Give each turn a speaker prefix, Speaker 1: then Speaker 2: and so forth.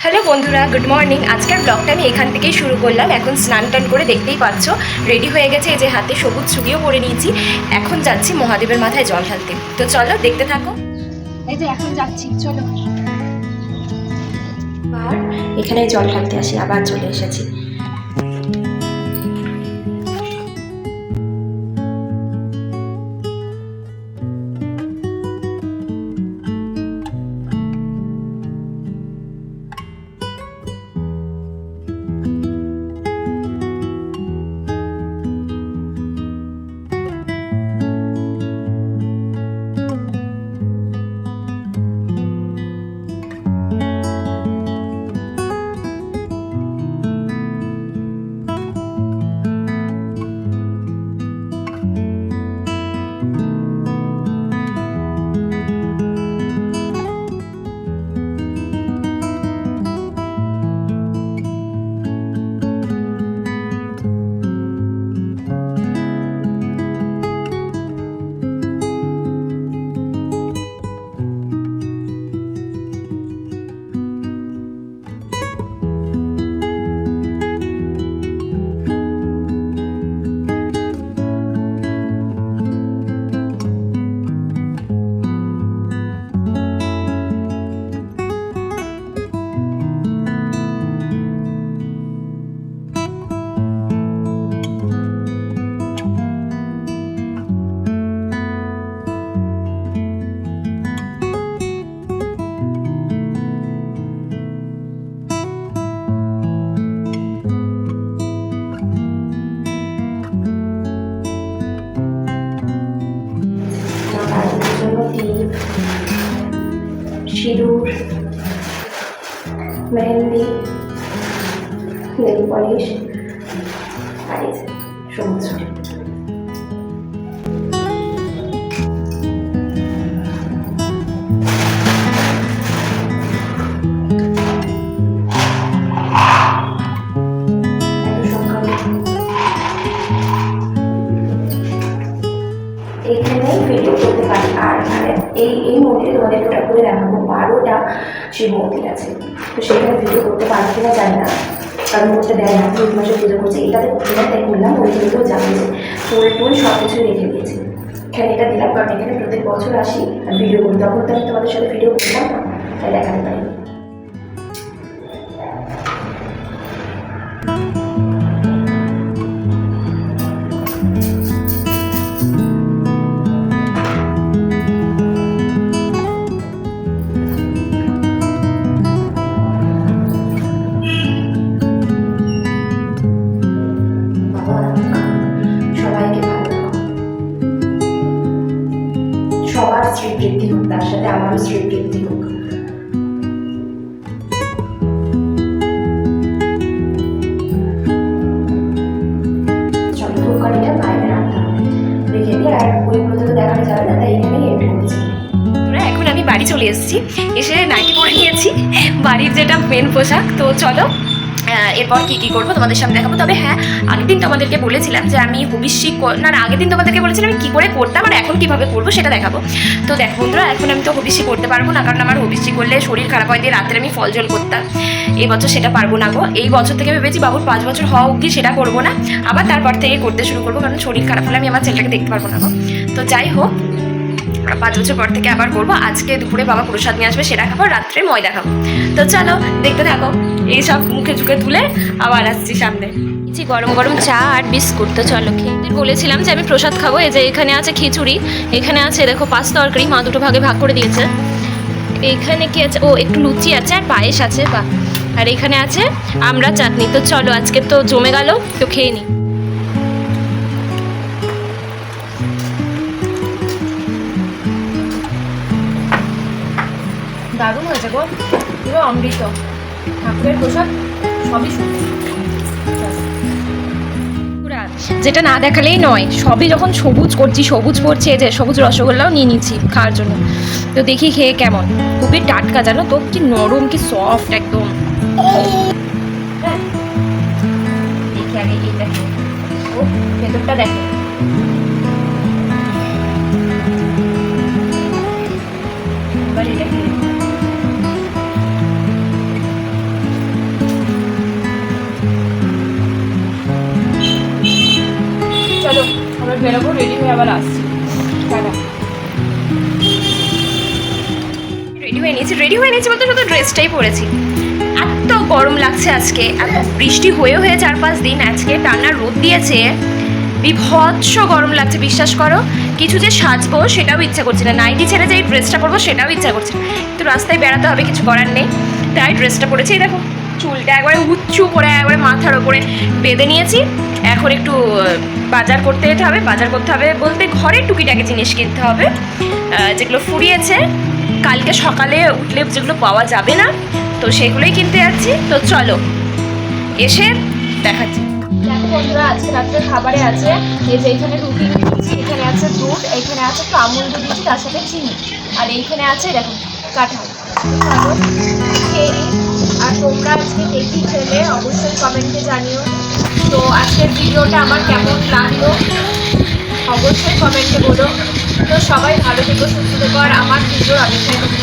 Speaker 1: Hello বন্ধুরা, good morning. আজকের ব্লগটা আমি এখান থেকেই শুরু করলাম। এখন স্নান টান করে দেখতেই পাচ্ছ রেডি হয়ে গেছে, এই যে হাতে সবুজ ছুরিও পরে নিয়েছি। এখন যাচ্ছি মহাদেবের মাথায় জল ঢালতে। তো চলো দেখতে থাকো। এই যে এখন যাচ্ছি, চলো। আর এখানে জল ঢালতে আসি, আবার চলে এসেছি। সিঁদুর, মেহেন্দি, নেল পলিশ আর সবুজ ছুরি। এইখানে ভিডিও করতে পারি। আর এই মন্দিরে তোমাদের টোটাল করে দেখাবো 12টা শিব মন্দির আছে। তো সেখানে ভিডিও করতে পারি কিনা জানি না, কারণ করতে দেয় না। 3 মাসে পুজো করছে, এটাতে করতে না, তাই করলাম। ওই দিনকেও জানি যে ফুল টুল সব কিছু রেখে দিয়েছি। এখানে এটা দিলাম কারণ এখানে প্রত্যেক বছর আসি আর ভিডিও করি। তখন তো আমি তোমাদের সাথে ভিডিও করতাম না, তাই দেখাতে পারি। সবার শ্রীবৃদ্ধি হোক, তার সাথে আমারও শ্রীবৃদ্ধি হোক। চন্দ্রকালীটা বাইরে রাখতে হবে, রেখে দিয়ে। আর ওইগুলো তো দেখানো যাবে না, তাই এখানেই এন্ড করছি। এখন আমি বাড়ি চলে এসেছি, এসে নাইটি পরে নিয়েছি, বাড়ির যেটা মেন পোশাক। তো চলো এরপর কী করবো তোমাদের সামনে দেখাবো। তবে হ্যাঁ, আগের দিন তোমাদেরকে বলেছিলাম যে আমি হবিষ্যি না, আগের দিন তোমাদেরকে বলেছিলাম আমি কী করে করতাম আর এখন কীভাবে করবো সেটা দেখাবো। তো দেখো বন্ধুরা, এখন আমি তো হবিষ্যি করতে পারবো না, কারণ আমার হবিষ্যি করলে শরীর খারাপ হয় দিয়ে রাত্রে আমি ফল জল করতাম। এই বছর সেটা পারবো না গো। এই বছর থেকে ভেবেছি বাবুর 5 বছর হওয়া অবধি সেটা করবো না, আবার তারপর থেকে করতে শুরু করবো, কারণ শরীর খারাপ হলে আমি আমার ছেলেটাকে দেখতে পারবো না গো। তো যাই হোক, 5 বছর পর থেকে আবার করবো। আজকে দুপুরে বাবা প্রসাদ নিয়ে আসবে, সেটা খাবো, রাত্রে ময়দা খাবো। তো চলো দেখতে থাকো। এইসব মুখে চুখে তুলে আবার আসছি সামনে। গরম গরম চা আর বিস্কুট। তো চলো খেয়ে বলেছিলাম যে আমি প্রসাদ খাবো। এই যে এখানে আছে খিচুড়ি, এখানে আছে দেখো 5 তরকারি, মা দুটো ভাগে ভাগ করে দিয়েছে। এখানে কি আছে, ও একটু লুচি আছে আর পায়েস আছে, বা আর এখানে আছে আমরা চাটনি। তো চলো আজকে তো জমে গেল, তো খেয়ে নিই। দারুণ হয়েছে গো, পুরো অমৃত। ঠাকুরের প্রসাদ সবই যেটা না দেখালেই নয়, সবই যখন সবুজ করছি, সবুজ পড়ছে, যে সবুজ রসগোল্লাও নিয়ে নিচ্ছি খাওয়ার জন্য। তো দেখি খেয়ে কেমন। খুবই টাটকা জানো তো, কি নরম, কি সফট একদম। দেখি আগে এই দেখো, ও ভেতরটা দেখো। এবার এটা বেরোবো, রেডি হয়ে আবার আসছি। টাটা। রেডি হয়ে নিয়েছি বলতে শুধু ড্রেসটাই পরেছি। এত গরম লাগছে আজকে, এত বৃষ্টি হয়ে 4-5 দিন, আজকে টানা রোদ দিয়েছে, বিভৎস গরম লাগছে বিশ্বাস করো। কিছু যে সাজবো সেটাও ইচ্ছা করছে না, নাইটি ছেড়ে যে এই ড্রেসটা পরবো সেটাও ইচ্ছা করছে না। তো রাস্তায় বেড়াতে হবে, কিছু করার নেই, তাই ড্রেসটা পরেছি। দেখো চুলটা একবারে উঁচু করে একবারে মাথার ওপরে বেঁধে নিয়েছি। এখন একটু বাজার করতে যেতে হবে। বাজার করতে হবে বলতে ঘরের টুকিটাকি জিনিস কিনতে হবে, যেগুলো ফুরিয়েছে, কালকে সকালে উঠলে যেগুলো পাওয়া যাবে না, তো সেগুলোই কিনতে যাচ্ছি। তো চলো এসে দেখাচ্ছি। দেখো বন্ধুরা, আজকে রাত্রে খাবারে আছে এই যে এইখানে রুটি দিচ্ছি, এখানে আছে দুধ, এইখানে আছে একটু আমুল দুধ দিচ্ছি, তার সাথে চিনি, আর এইখানে আছে দেখো কাঁঠাল। চলো খেয়ে নিই। আর তোমরা আজকে দেখি খেলে অবশ্যই কমেন্টে জানিও। তো আজকের ভিডিওটা আমার কেমন লাগলো অবশ্যই কমেন্টে বলো। তো সবাই ভালো থেকো, সুস্থ থেকো, আর আমার ভিডিওর অপেক্ষায় থাকো।